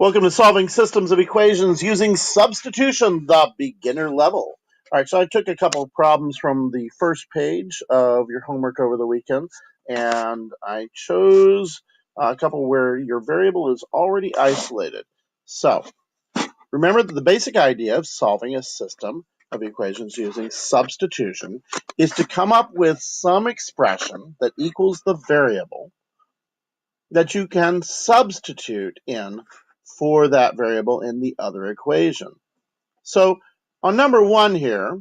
Welcome to Solving Systems of Equations using Substitution, the beginner level. All right, so I took a couple of problems from the first page of your homework over the weekend, and I chose a couple where your variable is already isolated. So remember that the basic idea of solving a system of equations using substitution is to come up with some expression that equals the variable that you can substitute in for that variable in the other equation. So on number one here,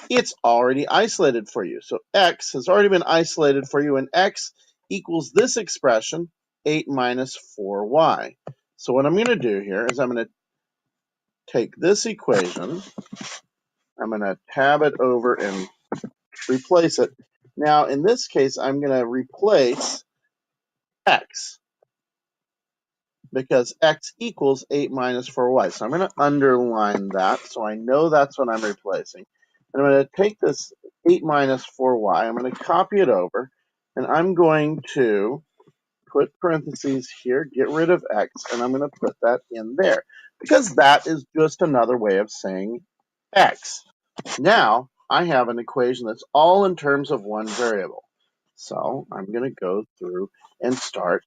it's already isolated for you. So x has already been isolated for you, and x equals this expression, 8 minus 4y. So what I'm going to do here is I'm going to take this equation, I'm going to tab it over and replace it. Now in this case, I'm going to replace x, because x equals 8 minus 4y. So I'm going to underline that so I know that's what I'm replacing. And I'm going to take this 8 minus 4y, I'm going to copy it over, and I'm going to put parentheses here, get rid of x, and I'm going to put that in there, because that is just another way of saying x. Now I have an equation that's all in terms of one variable. So I'm going to go through and start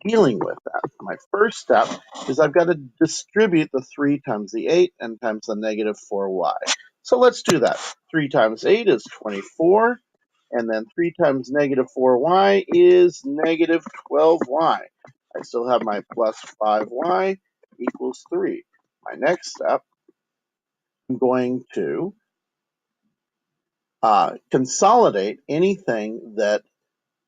dealing with that. My first step is I've got to distribute the 3 times the 8 and times the negative 4y. So let's do that. 3 times 8 is 24, and then 3 times negative 4y is negative 12y. I still have my plus 5y equals 3. My next step, I'm going to consolidate anything that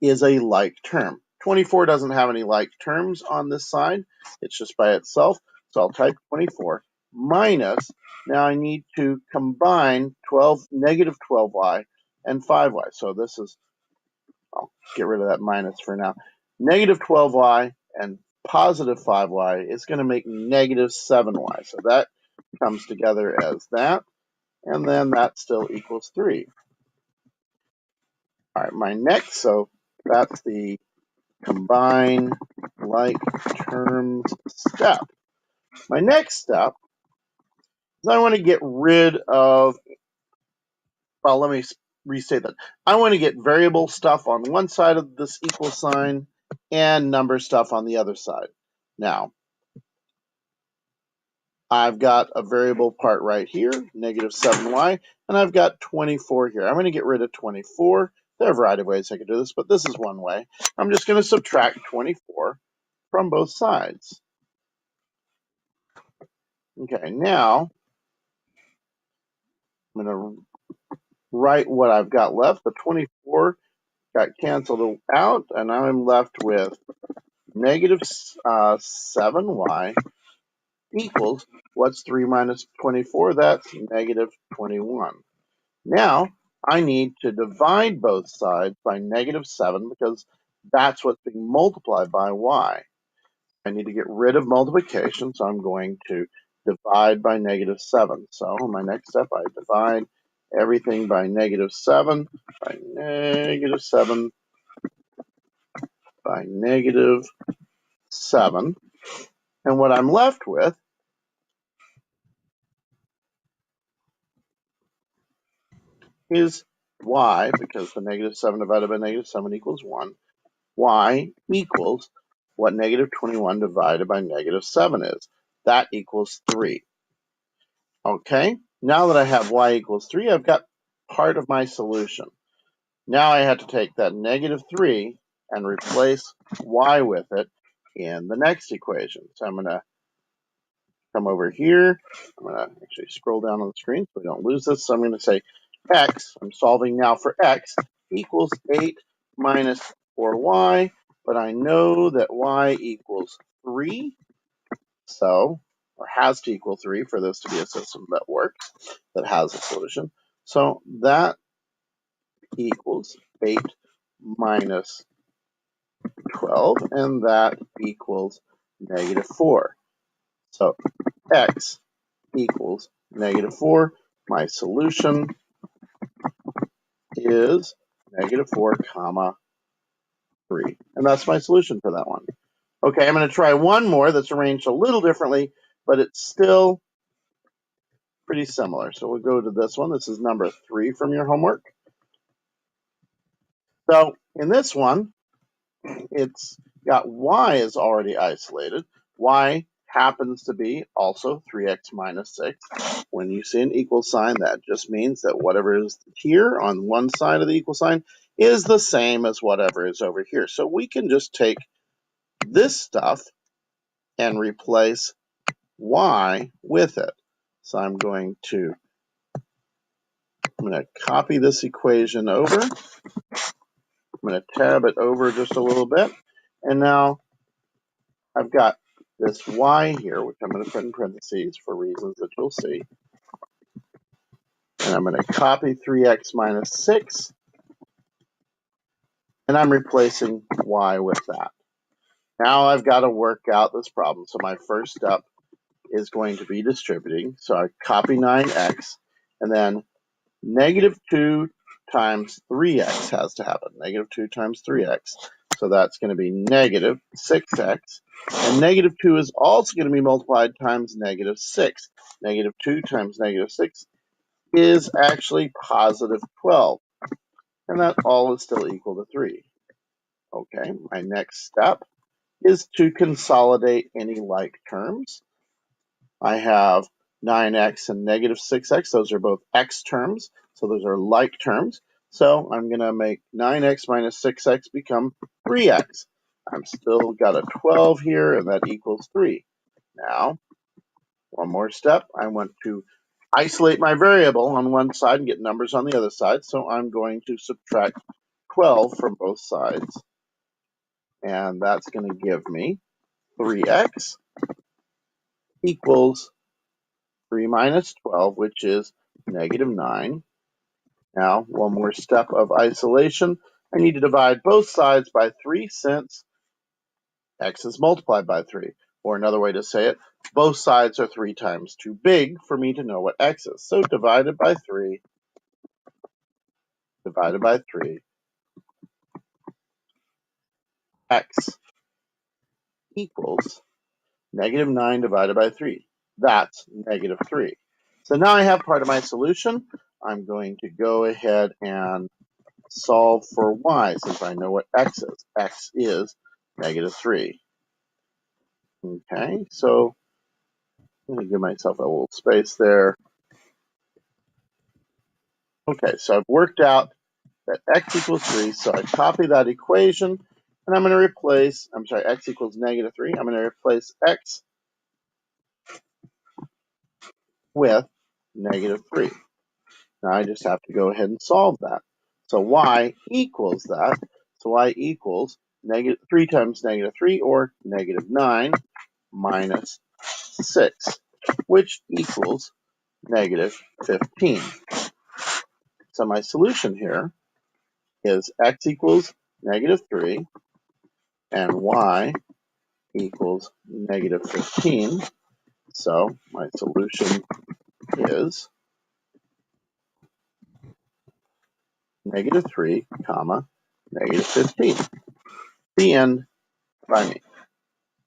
is a like term. 24 doesn't have any like terms on this side. It's just by itself. So I'll type 24 minus, now I need to combine negative 12y and 5y. So this is, I'll get rid of that minus for now. Negative 12y and positive 5y is going to make negative 7y. So that comes together as that. And then that still equals 3. All right, my next, so that's the combine like terms step. My next step is I want to get rid of, well, let me restate that. I want to get variable stuff on one side of this equal sign and number stuff on the other side. Now, I've got a variable part right here, negative 7y, and I've got 24 here. I'm going to get rid of 24. There are a variety of ways I could do this, but this is one way. I'm just going to subtract 24 from both sides. Okay, now I'm going to write what I've got left. The 24 got canceled out, and now I'm left with negative 7y equals, what's 3 minus 24? That's negative 21. Now, I need to divide both sides by negative 7 because that's what's being multiplied by y. I need to get rid of multiplication, so I'm going to divide by negative 7. So my next step, I divide everything by negative 7, by negative 7, by negative 7. And what I'm left with is y, because the negative 7 divided by negative 7 equals 1. Y equals what negative 21 divided by negative 7 is. That equals 3. Okay, now that I have y equals 3, I've got part of my solution. Now I have to take that negative 3 and replace y with it in the next equation. So I'm going to come over here. I'm going to actually scroll down on the screen so we don't lose this. So I'm going to say x, I'm solving now for x, equals 8 minus 4y, but I know that y equals 3, so, or has to equal 3 for this to be a system that works, that has a solution. So that equals 8 minus 12, and that equals negative 4. So x equals negative 4. My solution is negative 4 comma 3. And that's my solution for that one. Okay, I'm going to try one more that's arranged a little differently, but it's still pretty similar. So we'll go to this one. This is number 3 from your homework. So in this one, it's got y is already isolated. Y happens to be also 3x minus 6. When you see an equal sign, that just means that whatever is here on one side of the equal sign is the same as whatever is over here. So we can just take this stuff and replace y with it. So I'm going to copy this equation over. I'm going to tab it over just a little bit. And now I've got this y here, which I'm going to put in parentheses for reasons that you'll see. And I'm going to copy 3x minus 6. And I'm replacing y with that. Now I've got to work out this problem. So my first step is going to be distributing. So I copy 9x, and then negative 2 times 3x has to happen. Negative 2 times 3x. So that's going to be negative 6x. And negative 2 is also going to be multiplied times negative 6. Negative 2 times negative 6 is actually positive 12. And that all is still equal to 3. Okay, my next step is to consolidate any like terms. I have 9x and negative 6x. Those are both x terms, so those are like terms. So I'm going to make 9x minus 6x become 3x. I'm still got a 12 here, and that equals 3. Now, one more step. I want to isolate my variable on one side and get numbers on the other side. So I'm going to subtract 12 from both sides. And that's going to give me 3x equals 3 minus 12, which is negative 9. Now, one more step of isolation. I need to divide both sides by 3 since x is multiplied by 3. Or another way to say it, both sides are 3 times too big for me to know what x is. So divided by 3, x equals negative 9 divided by 3. That's negative 3. So now I have part of my solution. I'm going to go ahead and solve for y since I know what x is. X is negative 3. Okay, so I'm going to give myself a little space there. Okay, so I've worked out that x equals 3, so I copy that equation, and I'm going to replace, x equals negative 3. I'm going to replace x with negative 3. Now I just have to go ahead and solve that. So y equals that. So y equals negative 3 times negative 3, or negative 9 minus 6, which equals negative 15. So my solution here is x equals negative 3 and y equals negative 15. So my solution is negative 3, comma, negative 15. The end by me.